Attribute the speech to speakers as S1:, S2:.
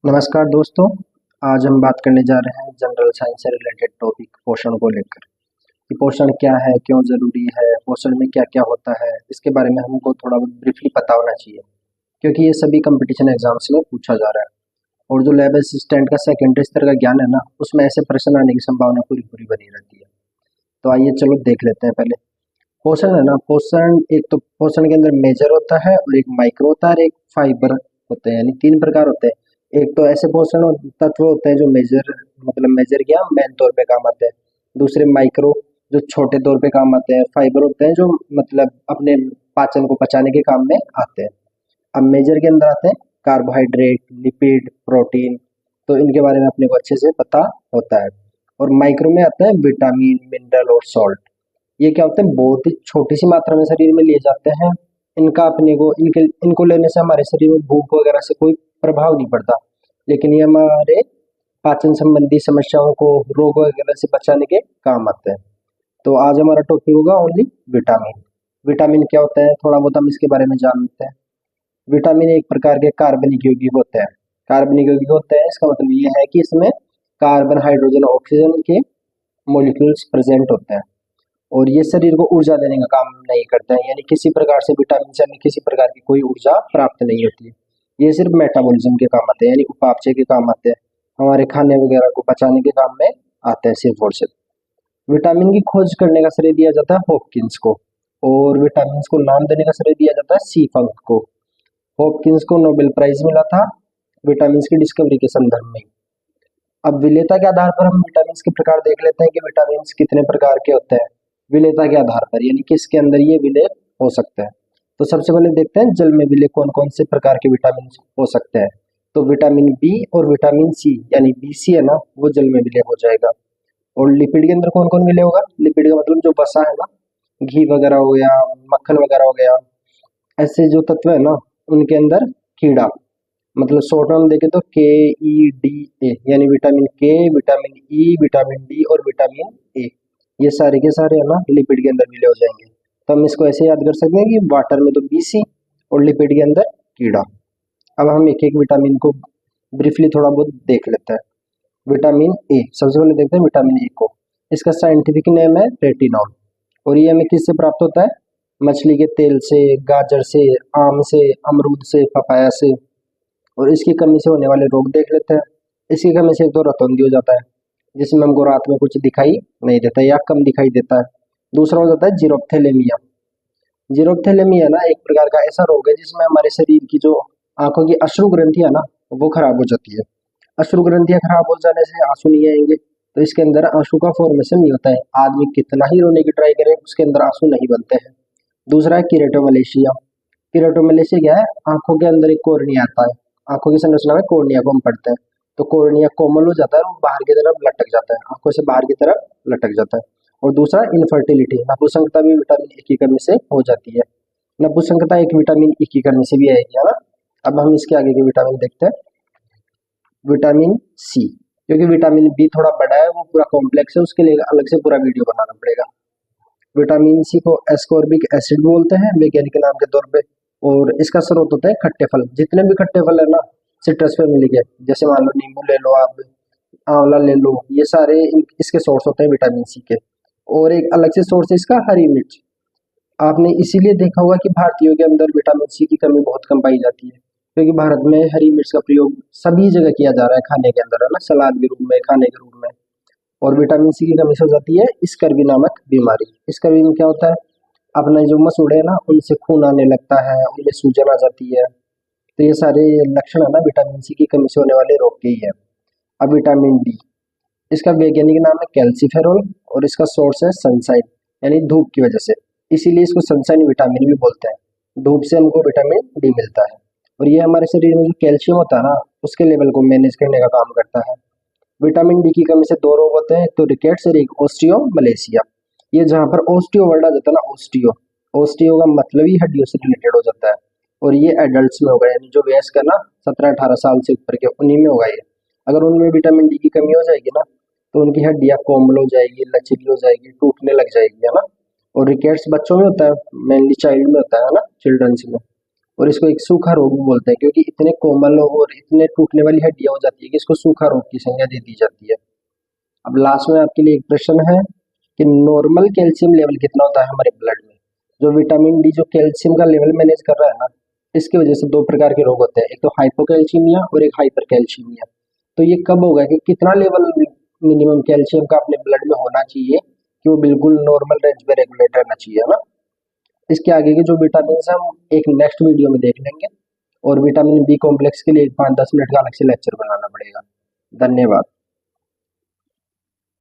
S1: नमस्कार दोस्तों। आज हम बात करने जा रहे हैं जनरल साइंस से रिलेटेड टॉपिक पोषण को लेकर कि पोषण क्या है, क्यों ज़रूरी है, पोषण में क्या क्या होता है। इसके बारे में हमको थोड़ा बहुत ब्रीफली पता होना चाहिए क्योंकि ये सभी कंपटीशन एग्जाम्स में पूछा जा रहा है। और जो लैब असिस्टेंट का सेकेंडरी स्तर का ज्ञान है ना, उसमें ऐसे प्रश्न आने की संभावना पूरी पूरी बनी रहती है। तो आइए चलो देख लेते हैं। पहले पोषण है ना, पोषण एक तो पोषण के अंदर मेजर होता है और एक माइक्रो होता है और एक फाइबर होते हैं, यानी तीन प्रकार होते हैं। एक तो ऐसे पोषण तत्व होते हैं जो मेजर मतलब मेजर क्या मेन तौर पे काम आते हैं। दूसरे माइक्रो जो छोटे तौर पे काम आते हैं। फाइबर होते हैं जो मतलब अपने पाचन को पचाने के काम में आते हैं। अब मेजर के अंदर आते हैं कार्बोहाइड्रेट, लिपिड, प्रोटीन। तो इनके बारे में अपने को अच्छे से पता होता है। और माइक्रो में आता है विटामिन, मिनरल और सॉल्ट। ये क्या होते हैं, बहुत ही छोटी सी मात्रा में शरीर में लिए जाते हैं। इनका अपने को इनको लेने से हमारे शरीर में भूख वगैरह से कोई प्रभाव नहीं पड़ता, लेकिन ये हमारे पाचन संबंधी समस्याओं को, रोग वगैरह से बचाने के काम आते हैं। तो आज हमारा टॉपिक होगा ओनली विटामिन। विटामिन क्या होता है, थोड़ा बहुत हम इसके बारे में जान लेते हैं। विटामिन एक प्रकार के कार्बनिक यौगिक होते हैं। कार्बनिक यौगिक होते हैं, इसका मतलब ये है कि इसमें कार्बन, हाइड्रोजन, ऑक्सीजन के मॉलिक्यूल्स प्रेजेंट होते हैं और ये शरीर को ऊर्जा देने का काम नहीं करते हैं। यानी किसी प्रकार से विटामिन से हमें किसी प्रकार की कोई ऊर्जा प्राप्त नहीं होती है। ये सिर्फ मेटाबॉलिज्म के काम आते हैं, यानी उपापचय के काम आते हैं, हमारे खाने वगैरह को पचाने के काम में आते हैं सिर्फ और सिर्फ। विटामिन की खोज करने का श्रेय दिया जाता है हॉपकिंस को, और विटामिन को नाम देने का श्रेय दिया जाता है सी फंक को। हॉपकिंस को नोबेल प्राइज मिला था विटामिन की डिस्कवरी के संदर्भ में। अब विलेयता के आधार पर हम विटामिन के प्रकार देख लेते हैं कि विटामिन कितने प्रकार के होते हैं। विलेयता के आधार पर यानी किसके अंदर ये विलेय हो सकते हैं। तो सबसे पहले देखते हैं जल में विलेय कौन कौन से प्रकार के विटामिन हो सकते हैं। तो विटामिन बी और विटामिन सी यानी बीसी है ना, वो जल में विलेय हो जाएगा। और लिपिड के अंदर कौन कौन विलेय होगा। लिपिड का मतलब जो वसा है ना, घी वगैरह हो गया, मक्खन वगैरह हो गया, ऐसे जो तत्व है ना, उनके अंदर कीड़ा, मतलब शॉर्ट में देखें तो KEDA, यानी विटामिन के, विटामिन ई, विटामिन डी और विटामिन ए, ये सारे के सारे है ना लिपिड के अंदर मिले हो जाएंगे। तो हम इसको ऐसे याद कर सकते हैं कि वाटर में तो BC और लिपिड के अंदर कीड़ा। अब हम एक एक विटामिन को ब्रीफली थोड़ा बहुत देख लेते हैं। विटामिन ए, सबसे पहले देखते हैं विटामिन ए को। इसका साइंटिफिक नेम है रेटिनॉल और ये हमें किससे प्राप्त होता है, मछली के तेल से, गाजर से, आम से, अमरूद से, पपाया से। और इसकी कमी से होने वाले रोग देख लेते हैं। इसकी कमी से एक तो रतौंधी हो जाता है, जिसमें हमको रात में कुछ दिखाई नहीं देता या कम दिखाई देता है। दूसरा हो जाता है जीरोप्थेलेमिया। जीरोप्थेलेमिया ना एक प्रकार का ऐसा रोग है जिसमें हमारे शरीर की जो आंखों की अश्रु ग्रंथि है ना, वो खराब हो जाती है। अश्रु ग्रंथियां खराब हो जाने से आंसू नहीं आएंगे, तो इसके अंदर आंसू का फॉर्मेशन नहीं होता है। आदमी कितना ही रोने की ट्राई करे, उसके अंदर आंसू नहीं बनते हैं। दूसरा है किरेटोमलेशिया। किरेटोमलेशिया क्या है, आंखों के अंदर एक कोर्निया आता है। आंखों की संरचना में कोर्निया को हम पढ़ते हैं। तो कोर्निया कोमल हो जाता है और बाहर की तरफ लटक जाता है, आंखों से बाहर की तरफ लटक जाता है। और दूसरा इनफर्टिलिटी, नपुंसकता भी विटामिन ए की कमी से हो जाती है। नपुंसकता एक विटामिन ई की कमी से भी आएगी, है ना। अब हम इसके आगे के विटामिन देखते हैं। विटामिन सी, क्योंकि विटामिन बी थोड़ा बड़ा है, वो पूरा कॉम्प्लेक्स है, उसके लिए अलग से पूरा वीडियो बनाना पड़ेगा। विटामिन सी को एस्कॉर्बिक एसिड बोलते हैं वैज्ञानिक नाम के तौर पे। और इसका स्रोत होता है खट्टे फल। जितने भी खट्टे फल है ना सिट्रस पे मिलेंगे, जैसे मान लो नींबू ले लो आप, आंवला ले लो, ये सारे इसके सोर्स होते हैं विटामिन सी के। और एक अलग से सोर्स है इसका हरी मिर्च। आपने इसीलिए देखा होगा कि भारतीयों के अंदर विटामिन सी की कमी बहुत कम पाई जाती है, क्योंकि भारत में हरी मिर्च का प्रयोग सभी जगह किया जा रहा है, खाने के अंदर है ना, सलाद के रूप में, खाने के रूप में। और विटामिन सी की कमी से हो जाती है स्कर्वी नामक बीमारी। स्कर्वी में क्या होता है, अपना जो मसूड़े है ना, उनसे खून आने लगता है, उनमें सूजन आ जाती है। तो ये सारे लक्षण है ना विटामिन सी की कमी से होने वाले रोग के ही है। अब विटामिन डी, इसका वैज्ञानिक नाम है कैल्सीफेरॉल और इसका सोर्स है सनसाइन, यानी धूप की वजह से। इसीलिए इसको सनसाइन विटामिन भी बोलते हैं। धूप से हमको विटामिन डी मिलता है और ये हमारे शरीर में जो कैल्शियम होता है ना, उसके लेवल को मैनेज करने का काम करता है। विटामिन डी की कमी से दो रोग होते हैं, एक तो रिकेट्स और एक ओस्टियोमलेशिया। ये जहाँ पर ओस्टियो वर्ड आ जाता है ना, ओस्टियो, ओस्टियो का मतलब ही हड्डियों से रिलेटेड हो जाता है। और ये एडल्ट्स में होगा, यानी जो वयस्क है ना 17-18 साल से ऊपर के, उन्हीं में होगा ये। अगर उनमें विटामिन डी की कमी हो जाएगी ना, तो उनकी हड्डियां कोमल हो जाएगी, लचीली हो जाएगी, टूटने लग जाएगी, है ना। और रिकेट्स बच्चों में होता है, मेनली चाइल्ड में होता है ना, चिल्ड्रंस में। और इसको एक सूखा रोग भी बोलते हैं, क्योंकि इतने कोमल और इतने टूटने वाली हड्डियां हो जाती है कि इसको सूखा रोग की संज्ञा दे दी जाती है। अब लास्ट में आपके लिए एक प्रश्न है कि नॉर्मल कैल्शियम लेवल कितना होता है हमारे ब्लड में। जो विटामिन डी जो कैल्शियम का लेवल मैनेज कर रहा है ना, इसकी वजह से दो प्रकार के रोग होते हैं, एक तो हाइपोकैल्सीमिया और एक हाइपरकैल्सीमिया। तो ये कब होगा कि कितना लेवल मिनिमम कैल्शियम का अपने ब्लड में होना चाहिए कि वो बिल्कुल नॉर्मल रेंज में रेगुलेट रहना चाहिए, है ना। इसके आगे के जो विटामिन हम एक नेक्स्ट वीडियो में देख लेंगे, और विटामिन बी कॉम्प्लेक्स के लिए 5-10 मिनट का अलग से लेक्चर बनाना पड़ेगा। धन्यवाद।